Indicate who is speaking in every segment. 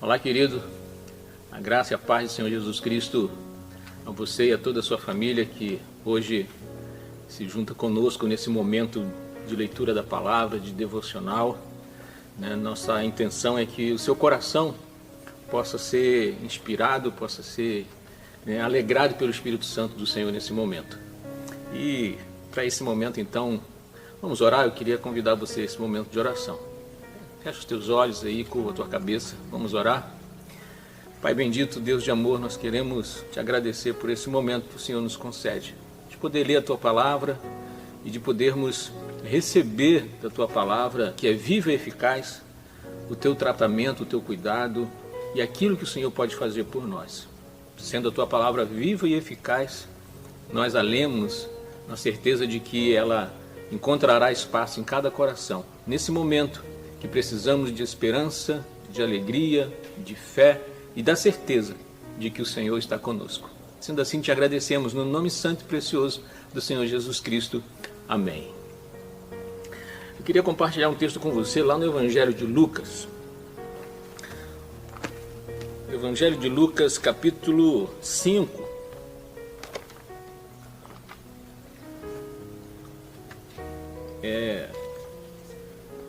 Speaker 1: Olá, querido, a graça e a paz do Senhor Jesus Cristo a você e a toda a sua família que hoje se junta conosco nesse momento de leitura da palavra, de devocional. Nossa intenção é que o seu coração possa ser inspirado, possa ser alegrado pelo Espírito Santo do Senhor nesse momento. E para esse momento, então, vamos orar. Eu queria convidar você a esse momento de oração. Fecha os teus olhos aí, curva a tua cabeça, vamos orar. Pai bendito, Deus de amor, nós queremos te agradecer por esse momento que o Senhor nos concede, de poder ler a tua palavra e de podermos receber da tua palavra, que é viva e eficaz, o teu tratamento, o teu cuidado e aquilo que o Senhor pode fazer por nós. Sendo a tua palavra viva e eficaz, nós a lemos na certeza de que ela encontrará espaço em cada coração, nesse momento que precisamos de esperança, de alegria, de fé e da certeza de que o Senhor está conosco. Sendo assim, te agradecemos no nome santo e precioso do Senhor Jesus Cristo. Amém. Eu queria compartilhar um texto com você lá no Evangelho de Lucas. Evangelho de Lucas, capítulo 5.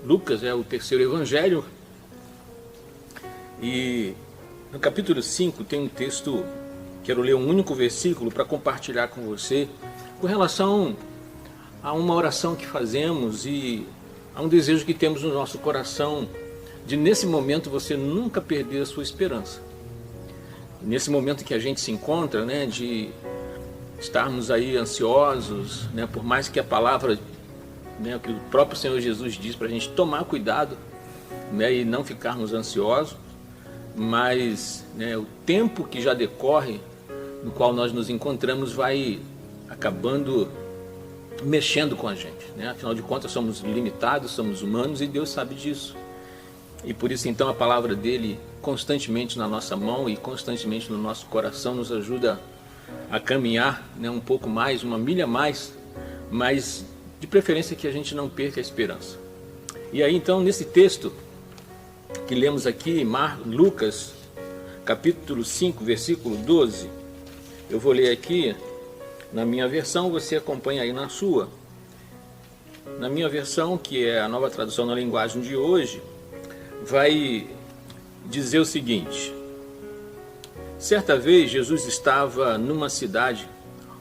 Speaker 1: Lucas é o terceiro evangelho e no capítulo 5 tem um texto, quero ler um único versículo para compartilhar com você com relação a uma oração que fazemos e a um desejo que temos no nosso coração de nesse momento você nunca perder a sua esperança. Nesse momento que a gente se encontra, de estarmos aí ansiosos, por mais que a palavra, o que o próprio Senhor Jesus diz para a gente tomar cuidado, e não ficarmos ansiosos, mas o tempo que já decorre, no qual nós nos encontramos, vai acabando mexendo com a gente, Afinal de contas somos limitados, somos humanos e Deus sabe disso. E por isso então a palavra dele constantemente na nossa mão e constantemente no nosso coração nos ajuda a caminhar um pouco mais, uma milha mais, mas de preferência que a gente não perca a esperança. E aí então nesse texto que lemos aqui, Lucas capítulo 5, versículo 12, eu vou ler aqui na minha versão, você acompanha aí na sua. Na minha versão, que é a nova tradução na linguagem de hoje, vai dizer o seguinte: certa vez Jesus estava numa cidade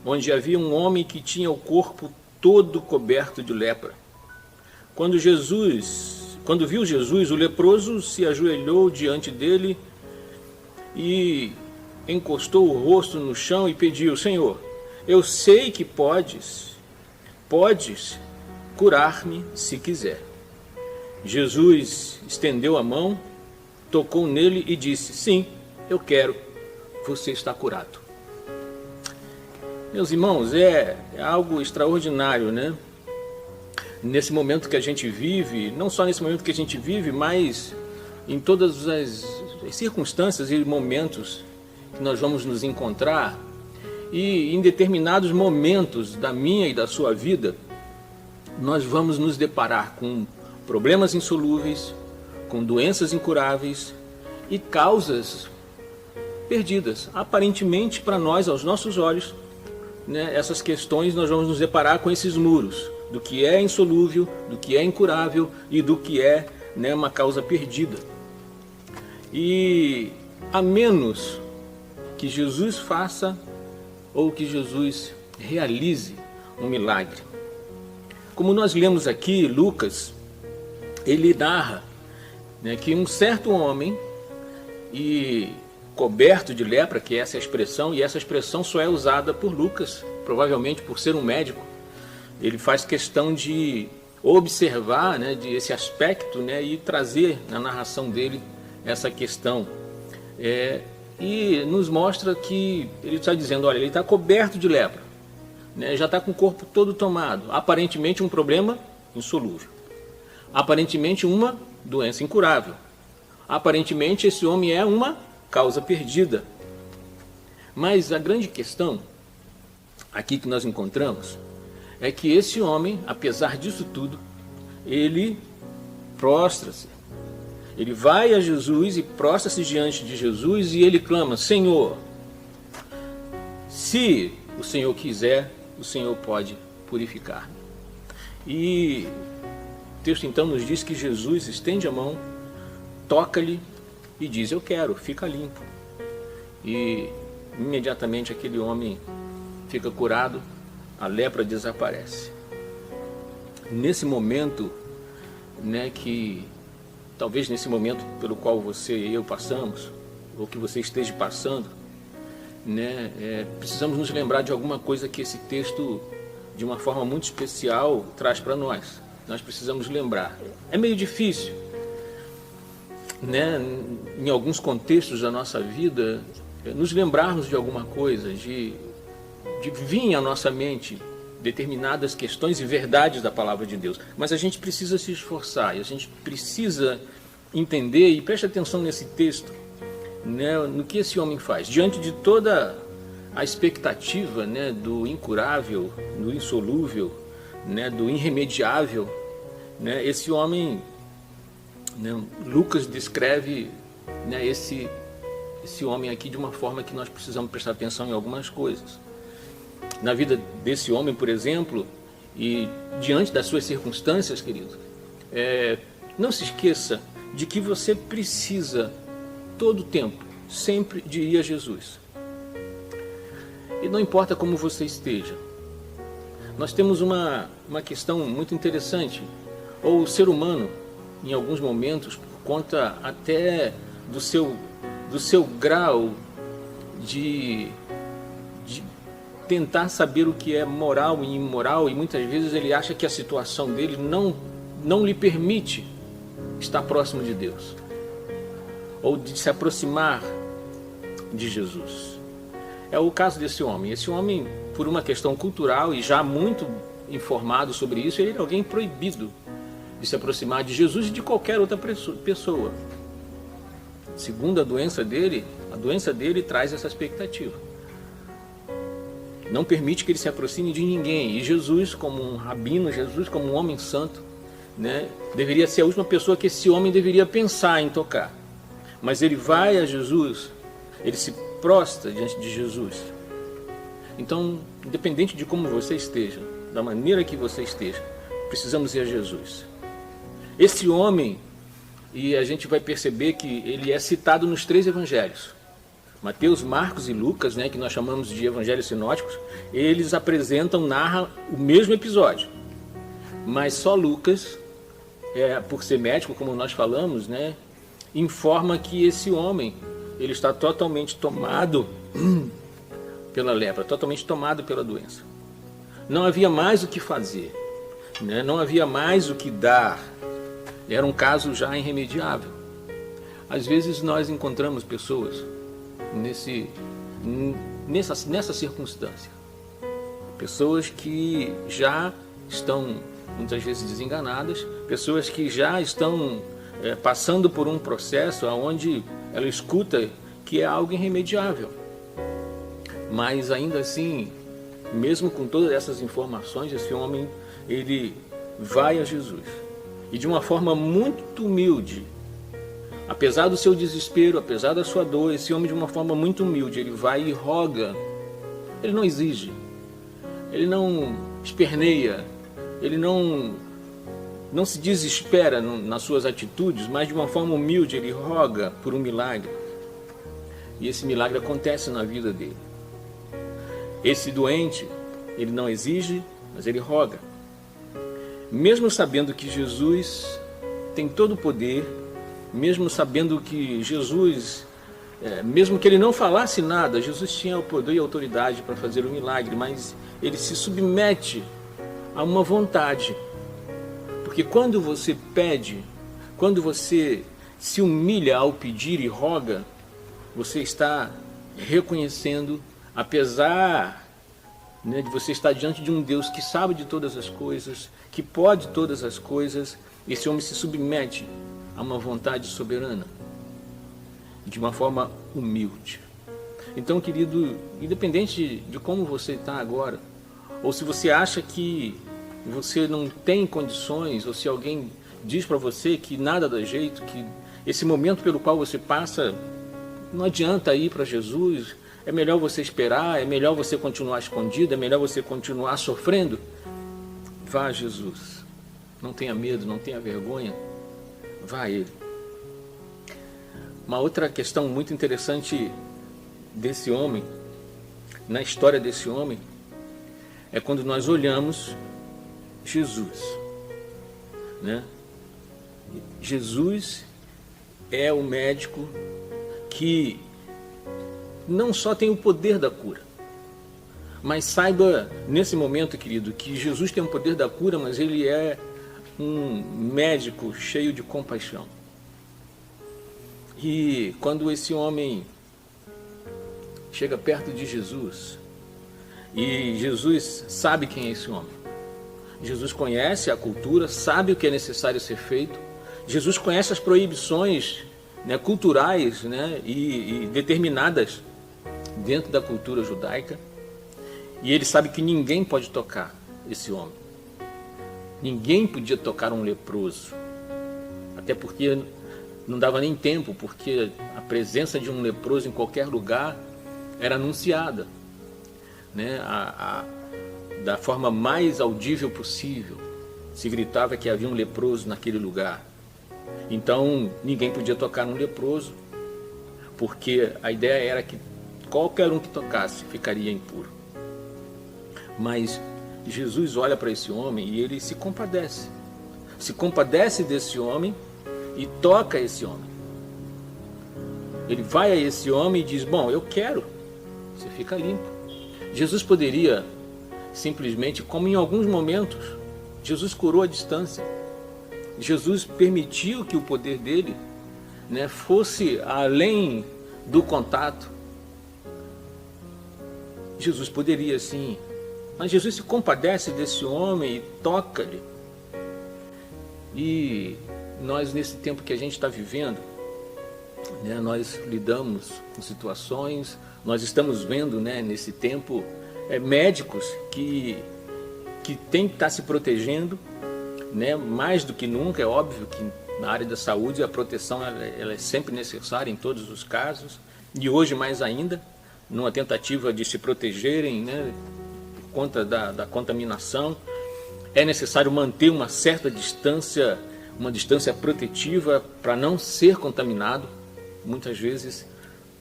Speaker 1: onde havia um homem que tinha o corpo todo coberto de lepra. Quando viu Jesus, o leproso se ajoelhou diante dele e encostou o rosto no chão e pediu: Senhor, eu sei que podes curar-me se quiser. Jesus estendeu a mão, tocou nele e disse: sim, eu quero, você está curado. Meus irmãos, é algo extraordinário, Nesse momento que a gente vive, não só nesse momento que a gente vive, mas em todas as circunstâncias e momentos que nós vamos nos encontrar, e em determinados momentos da minha e da sua vida, nós vamos nos deparar com problemas insolúveis, com doenças incuráveis e causas perdidas. Aparentemente, para nós, aos nossos olhos, essas questões, nós vamos nos deparar com esses muros do que é insolúvel, do que é incurável e do que é uma causa perdida. E a menos que Jesus faça ou que Jesus realize um milagre. Como nós lemos aqui, Lucas, ele narra que um certo homem coberto de lepra, que é essa expressão, e essa expressão só é usada por Lucas, provavelmente por ser um médico. Ele faz questão de observar esse aspecto e trazer na narração dele essa questão. E nos mostra que ele está dizendo, olha, ele está coberto de lepra, já está com o corpo todo tomado, aparentemente um problema insolúvel, aparentemente uma doença incurável, aparentemente esse homem é uma causa perdida. Mas a grande questão aqui que nós encontramos é que esse homem, apesar disso tudo, ele prostra-se, Ele vai a Jesus e prostra-se diante de Jesus e ele clama: Senhor, se o Senhor quiser, o Senhor pode purificar-me. E o texto então nos diz que Jesus estende a mão, toca-lhe e diz: eu quero, fica limpo. E imediatamente aquele homem fica curado, a lepra desaparece. Nesse momento, que talvez nesse momento pelo qual você e eu passamos, ou que você esteja passando, precisamos nos lembrar de alguma coisa que esse texto, de uma forma muito especial, traz para nós. Nós precisamos lembrar. É meio difícil, em alguns contextos da nossa vida, nos lembrarmos de alguma coisa, de vir à nossa mente determinadas questões e verdades da palavra de Deus. Mas a gente precisa se esforçar, e a gente precisa entender, e preste atenção nesse texto, no que esse homem faz. Diante de toda a expectativa do incurável, do insolúvel, do irremediável, esse homem, Lucas descreve esse homem aqui de uma forma que nós precisamos prestar atenção em algumas coisas. Na vida desse homem, por exemplo, e diante das suas circunstâncias, querido, não se esqueça de que você precisa, todo o tempo, sempre de ir a Jesus. E não importa como você esteja. Nós temos uma questão muito interessante. Ou o ser humano, em alguns momentos, por conta até do seu grau de tentar saber o que é moral e imoral, e muitas vezes ele acha que a situação dele não lhe permite estar próximo de Deus, ou de se aproximar de Jesus. É o caso desse homem. Esse homem, por uma questão cultural e já muito informado sobre isso, ele é alguém proibido de se aproximar de Jesus e de qualquer outra pessoa. Segundo a doença dele traz essa expectativa. Não permite que ele se aproxime de ninguém. E Jesus, como um rabino, Jesus, como um homem santo, deveria ser a última pessoa que esse homem deveria pensar em tocar. Mas ele vai a Jesus, ele se prostra diante de Jesus. Então, independente de como você esteja, da maneira que você esteja, precisamos ir a Jesus. Esse homem, e a gente vai perceber que ele é citado nos 3 evangelhos. Mateus, Marcos e Lucas, que nós chamamos de evangelhos sinóticos, eles narram o mesmo episódio. Mas só Lucas, por ser médico, como nós falamos, informa que esse homem, ele está totalmente tomado pela lepra, totalmente tomado pela doença. Não havia mais o que fazer, não havia mais o que dar. Era um caso já irremediável. Às vezes nós encontramos pessoas nessa circunstância. Pessoas que já estão, muitas vezes, desenganadas, pessoas que já estão passando por um processo onde ela escuta que é algo irremediável. Mas ainda assim, mesmo com todas essas informações, esse homem, ele vai a Jesus. E de uma forma muito humilde, apesar do seu desespero, apesar da sua dor, esse homem, de uma forma muito humilde, ele vai e roga. Ele não exige, ele não esperneia, ele não se desespera nas suas atitudes, mas de uma forma humilde ele roga por um milagre. E esse milagre acontece na vida dele. Esse doente, ele não exige, mas ele roga. Mesmo sabendo que Jesus tem todo o poder, mesmo sabendo que Jesus, mesmo que ele não falasse nada, Jesus tinha o poder e a autoridade para fazer o milagre, mas ele se submete a uma vontade. Porque quando você pede, quando você se humilha ao pedir e roga, você está reconhecendo, apesar de você estar diante de um Deus que sabe de todas as coisas, que pode todas as coisas, esse homem se submete a uma vontade soberana, de uma forma humilde. Então, querido, independente de como você está agora, ou se você acha que você não tem condições, ou se alguém diz para você que nada dá jeito, esse momento pelo qual você passa, não adianta ir para Jesus, é melhor você esperar, é melhor você continuar escondido, é melhor você continuar sofrendo. Vá a Jesus, não tenha medo, não tenha vergonha, vá a Ele. Uma outra questão muito interessante desse homem, na história desse homem, é quando nós olhamos Jesus, né? Jesus é o médico que não só tem o poder da cura, mas saiba nesse momento, querido, que Jesus tem o poder da cura, mas ele é um médico cheio de compaixão. E quando esse homem chega perto de Jesus, e Jesus sabe quem é esse homem, Jesus conhece a cultura, sabe o que é necessário ser feito, Jesus conhece as proibições, né, culturais, né, e determinadas dentro da cultura judaica, e ele sabe que ninguém pode tocar esse homem. Ninguém podia tocar um leproso, até porque não dava nem tempo, porque a presença de um leproso em qualquer lugar era anunciada, né, da forma mais audível possível. Se gritava que havia um leproso naquele lugar. Então ninguém podia tocar um leproso, porque a ideia era que qualquer um que tocasse ficaria impuro. Mas Jesus olha para esse homem e ele se compadece desse homem e toca esse homem. Ele vai a esse homem e diz: bom, eu quero, você fica limpo. Jesus poderia simplesmente, como em alguns momentos, Jesus curou à distância. Jesus permitiu que o poder dele, né, fosse além do contato. Jesus poderia sim, mas Jesus se compadece desse homem e toca-lhe. E nós, nesse tempo que a gente está vivendo, né, nós lidamos com situações, nós estamos vendo, né, nesse tempo, médicos que têm que estar se protegendo, né, mais do que nunca. É óbvio que na área da saúde a proteção ela é sempre necessária em todos os casos, e hoje mais ainda, numa tentativa de se protegerem, né, por conta da contaminação, é necessário manter uma certa distância, uma distância protetiva para não ser contaminado. Muitas vezes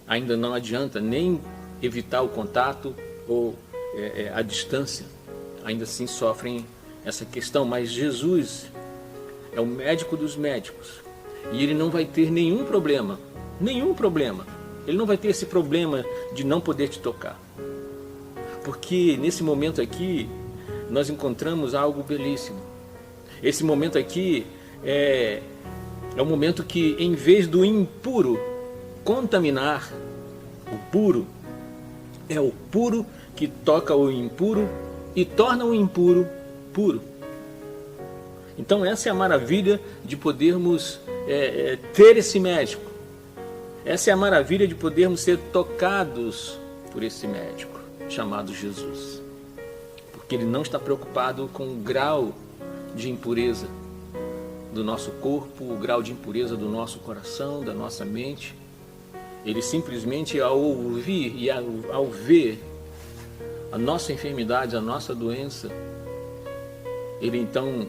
Speaker 1: ainda não adianta nem evitar o contato ou a distância, ainda assim sofrem essa questão. Mas Jesus é o médico dos médicos e ele não vai ter nenhum problema. Ele não vai ter esse problema de não poder te tocar, porque nesse momento aqui nós encontramos algo belíssimo. Esse momento aqui é um momento que, em vez do impuro contaminar o puro, é o puro que toca o impuro e torna o impuro puro. Então essa é a maravilha de podermos ter esse médico. Essa é a maravilha de podermos ser tocados por esse médico chamado Jesus, porque ele não está preocupado com o grau de impureza do nosso corpo, o grau de impureza do nosso coração, da nossa mente. Ele simplesmente, ao ouvir e ao ver a nossa enfermidade, a nossa doença, ele então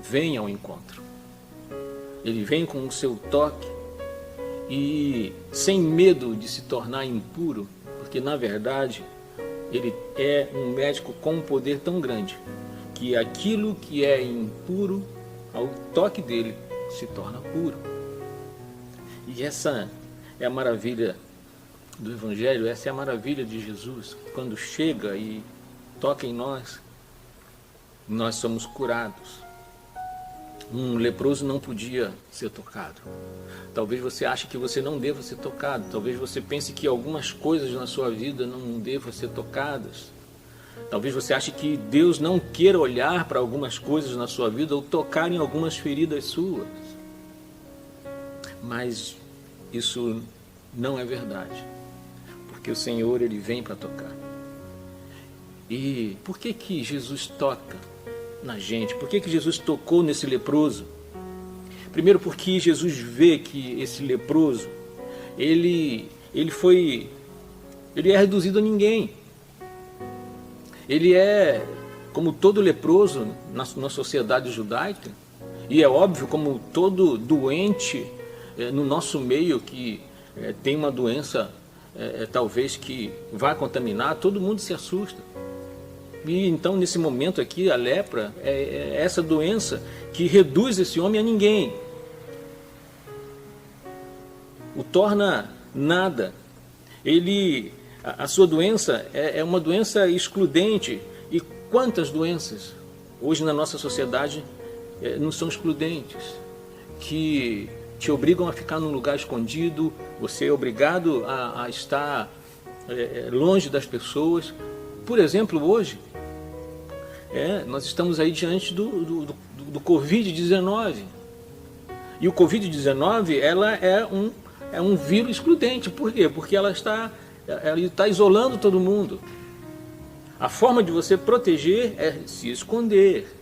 Speaker 1: vem ao encontro. Ele vem com o seu toque e sem medo de se tornar impuro, porque na verdade ele é um médico com um poder tão grande que aquilo que é impuro, ao toque dele, se torna puro. E essa é a maravilha do Evangelho, essa é a maravilha de Jesus. Quando chega e toca em nós, nós somos curados. Um leproso não podia ser tocado. Talvez você ache que você não deva ser tocado. Talvez você pense que algumas coisas na sua vida não devam ser tocadas. Talvez você ache que Deus não queira olhar para algumas coisas na sua vida ou tocar em algumas feridas suas. Mas isso não é verdade, porque o Senhor, ele vem para tocar. E por que Jesus toca na gente? Por que Jesus tocou nesse leproso? Primeiro porque Jesus vê que esse leproso, ele é reduzido a ninguém. Ele é, como todo leproso na sociedade judaica, e é óbvio, como todo doente no nosso meio que tem uma doença talvez que vá contaminar, todo mundo se assusta. E então nesse momento aqui a lepra é essa doença que reduz esse homem a ninguém, o torna nada. A sua doença é uma doença excludente. E quantas doenças hoje na nossa sociedade não são excludentes, que te obrigam a ficar num lugar escondido, você é obrigado a estar longe das pessoas. Por exemplo, hoje, nós estamos aí diante do Covid-19. E o Covid-19, ela é um vírus excludente. Por quê? Porque ela está isolando todo mundo. A forma de você proteger é se esconder.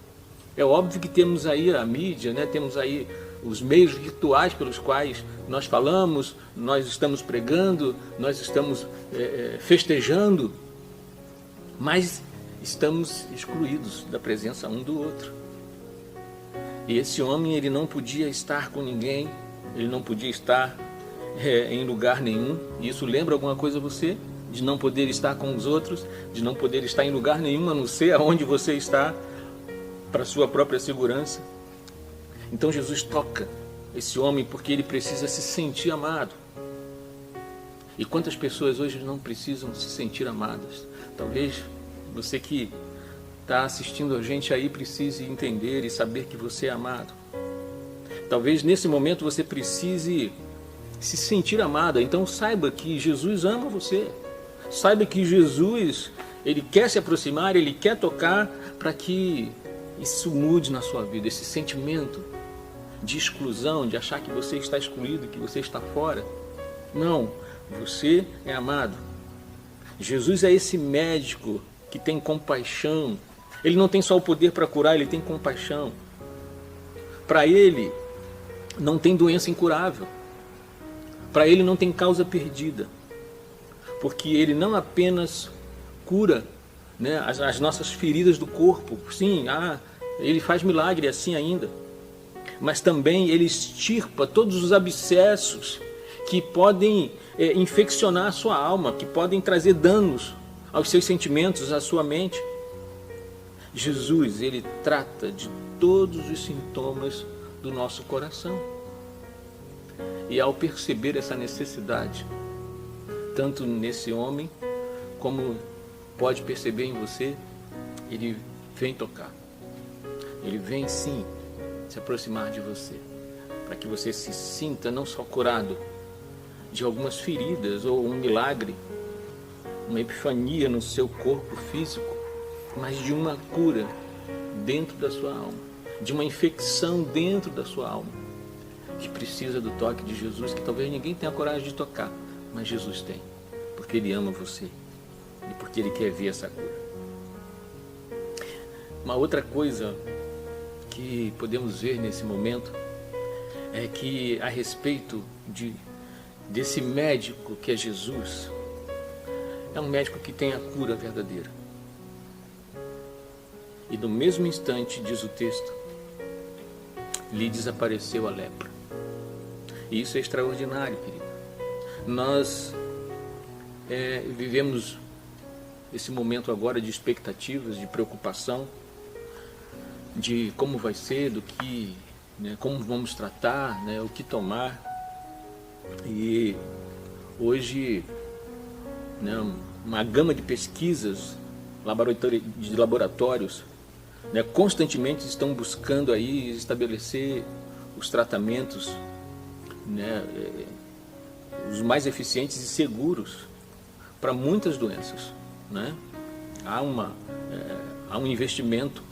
Speaker 1: É óbvio que temos aí a mídia, né? Temos aí os meios virtuais pelos quais nós falamos, nós estamos pregando, nós estamos festejando, mas estamos excluídos da presença um do outro. E esse homem, ele não podia estar com ninguém, ele não podia estar em lugar nenhum. E isso lembra alguma coisa a você? De não poder estar com os outros, de não poder estar em lugar nenhum a não ser aonde você está, para sua própria segurança. Então Jesus toca esse homem porque ele precisa se sentir amado. E quantas pessoas hoje não precisam se sentir amadas? Talvez você que está assistindo a gente aí precise entender e saber que você é amado. Talvez nesse momento você precise se sentir amada. Então saiba que Jesus ama você. Saiba que Jesus, ele quer se aproximar, ele quer tocar para que isso mude na sua vida, esse sentimento de exclusão, de achar que você está excluído, que você está fora. Não, você é amado. Jesus é esse médico que tem compaixão. Ele não tem só o poder para curar, ele tem compaixão. Para ele não tem doença incurável. Para ele não tem causa perdida. Porque ele não apenas cura, né, as nossas feridas do corpo. Sim, ele faz milagre assim ainda. Mas também ele extirpa todos os abscessos que podem infeccionar a sua alma, que podem trazer danos aos seus sentimentos, à sua mente. Jesus, ele trata de todos os sintomas do nosso coração. E ao perceber essa necessidade, tanto nesse homem, como pode perceber em você, ele vem tocar. Ele vem sim se aproximar de você, para que você se sinta não só curado de algumas feridas ou um milagre, uma epifania no seu corpo físico, mas de uma cura dentro da sua alma, de uma infecção dentro da sua alma, que precisa do toque de Jesus, que talvez ninguém tenha coragem de tocar, mas Jesus tem, porque Ele ama você e porque Ele quer ver essa cura. Uma outra coisa que podemos ver nesse momento é que a respeito desse médico que é Jesus, é um médico que tem a cura verdadeira. E no mesmo instante, diz o texto, lhe desapareceu a lepra. E isso é extraordinário, querido. Nós vivemos esse momento agora de expectativas, de preocupação, de como vai ser, do que, como vamos tratar, o que tomar. E hoje, uma gama de pesquisas de laboratórios constantemente estão buscando aí estabelecer os tratamentos os mais eficientes e seguros para muitas doenças. Há um investimento,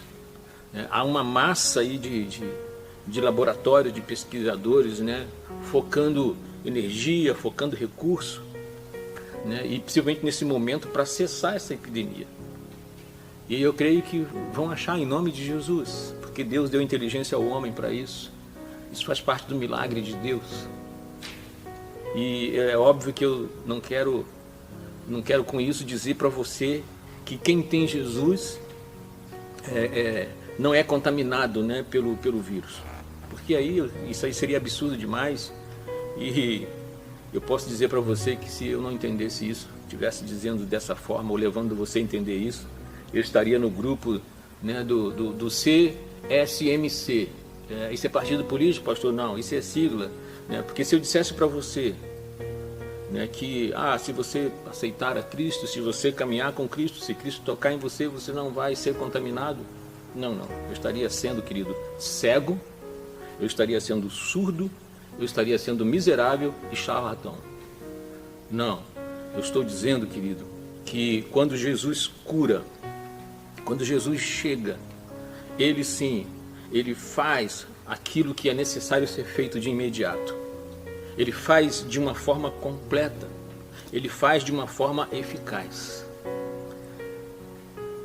Speaker 1: há uma massa aí de laboratórios, de pesquisadores, focando energia, focando recurso, e principalmente nesse momento para cessar essa epidemia. E eu creio que vão achar em nome de Jesus, porque Deus deu inteligência ao homem para isso. Isso faz parte do milagre de Deus. E é óbvio que eu não quero com isso dizer para você que quem tem Jesus não é contaminado, né, pelo vírus. Porque isso aí seria absurdo demais. E eu posso dizer para você que se eu não entendesse isso, estivesse dizendo dessa forma ou levando você a entender isso, eu estaria no grupo, né, do CSMC. Isso é partido político, pastor? Não, isso é sigla. Né? Porque se eu dissesse para você, né, que se você aceitar a Cristo, se você caminhar com Cristo, se Cristo tocar em você, você não vai ser contaminado. Não. Eu estaria sendo, querido, cego, eu estaria sendo surdo, eu estaria sendo miserável e charlatão. Não, eu estou dizendo, querido, que quando Jesus cura, quando Jesus chega, Ele sim, Ele faz aquilo que é necessário ser feito de imediato. Ele faz de uma forma completa. Ele faz de uma forma eficaz.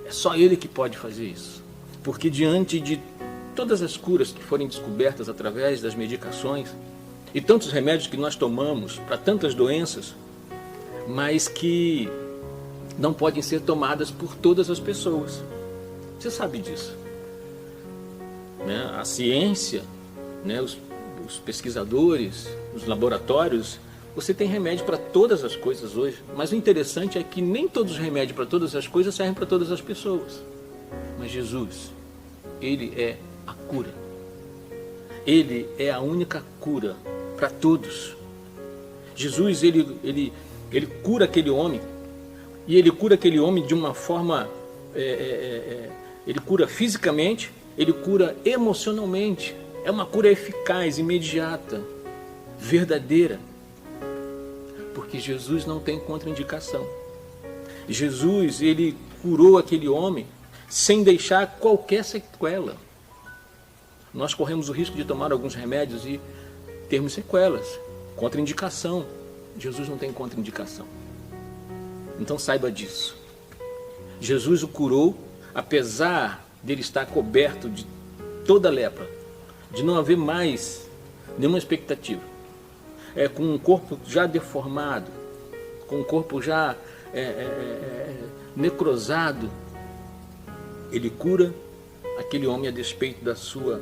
Speaker 1: É só Ele que pode fazer isso. Porque diante de todas as curas que forem descobertas através das medicações e tantos remédios que nós tomamos para tantas doenças, mas que não podem ser tomadas por todas as pessoas. Você sabe disso. Né? A ciência, né? Os pesquisadores, os laboratórios, você tem remédio para todas as coisas hoje, mas o interessante é que nem todos os remédios para todas as coisas servem para todas as pessoas. Mas Jesus, Ele é a cura. Ele é a única cura para todos. Jesus, ele cura aquele homem, e Ele cura aquele homem de uma forma, Ele cura fisicamente, Ele cura emocionalmente. É uma cura eficaz, imediata, verdadeira. Porque Jesus não tem contraindicação. Jesus, Ele curou aquele homem sem deixar qualquer sequela. Nós corremos o risco de tomar alguns remédios e termos sequelas, contraindicação. Jesus não tem contraindicação. Então saiba disso. Jesus o curou, apesar dele estar coberto de toda a lepra, de não haver mais nenhuma expectativa. Com um corpo já deformado, com um corpo já necrosado, Ele cura aquele homem a despeito da sua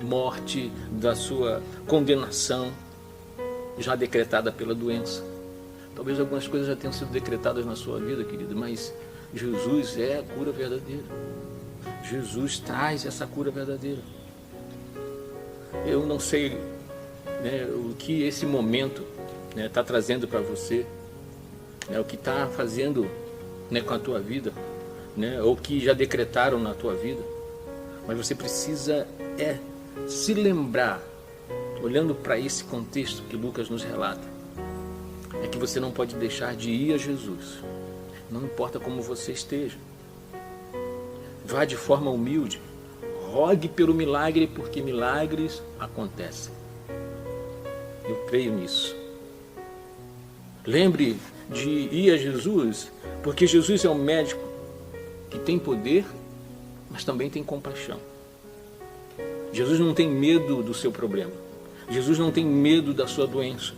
Speaker 1: morte, da sua condenação já decretada pela doença. Talvez algumas coisas já tenham sido decretadas na sua vida, querido, mas Jesus é a cura verdadeira. Jesus traz essa cura verdadeira. Eu não sei, né, o que esse momento está trazendo para você, o que está fazendo, né, com a tua vida, né, ou que já decretaram na tua vida, mas você precisa se lembrar, olhando para esse contexto que Lucas nos relata, é que você não pode deixar de ir a Jesus, não importa como você esteja. Vá de forma humilde, rogue pelo milagre, porque milagres acontecem. Eu creio nisso. Lembre de ir a Jesus, porque Jesus é um médico que tem poder, mas também tem compaixão. Jesus não tem medo do seu problema. Jesus não tem medo da sua doença.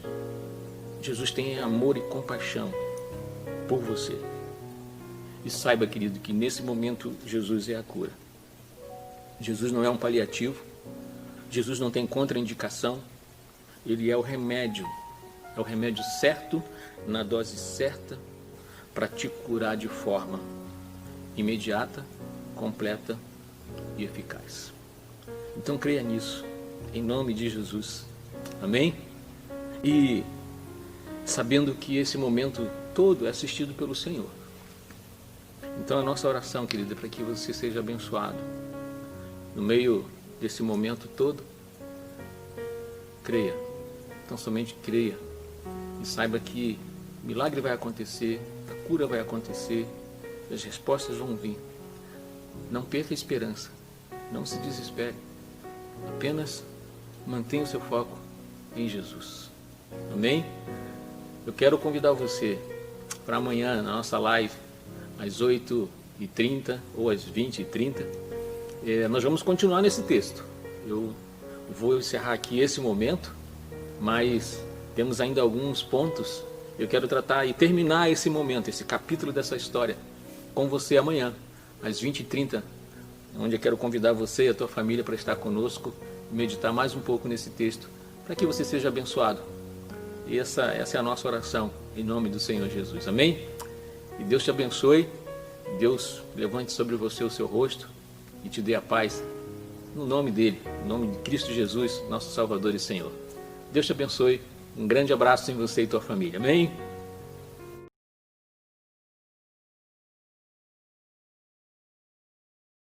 Speaker 1: Jesus tem amor e compaixão por você. E saiba, querido, que nesse momento Jesus é a cura. Jesus não é um paliativo. Jesus não tem contraindicação. Ele é o remédio certo, na dose certa, para te curar de forma imediata, completa e eficaz. Então creia nisso, em nome de Jesus. Amém? E sabendo que esse momento todo é assistido pelo Senhor. Então a nossa oração, querida, é para que você seja abençoado no meio desse momento todo. Creia. Então somente creia e saiba que milagre vai acontecer, a cura vai acontecer, as respostas vão vir. Não perca a esperança, não se desespere, apenas mantenha o seu foco em Jesus. Amém? Eu quero convidar você para amanhã, na nossa live, às 8h30 ou às 20h30. Nós vamos continuar nesse texto. Eu vou encerrar aqui esse momento, mas temos ainda alguns pontos. Eu quero tratar e terminar esse momento, esse capítulo dessa história, com você amanhã, às 20h30, onde eu quero convidar você e a tua família para estar conosco e meditar mais um pouco nesse texto, para que você seja abençoado. E essa é a nossa oração, em nome do Senhor Jesus. Amém? E Deus te abençoe, Deus levante sobre você o seu rosto e te dê a paz, no nome dele, no nome de Cristo Jesus, nosso Salvador e Senhor. Deus te abençoe, um grande abraço em você e tua família. Amém?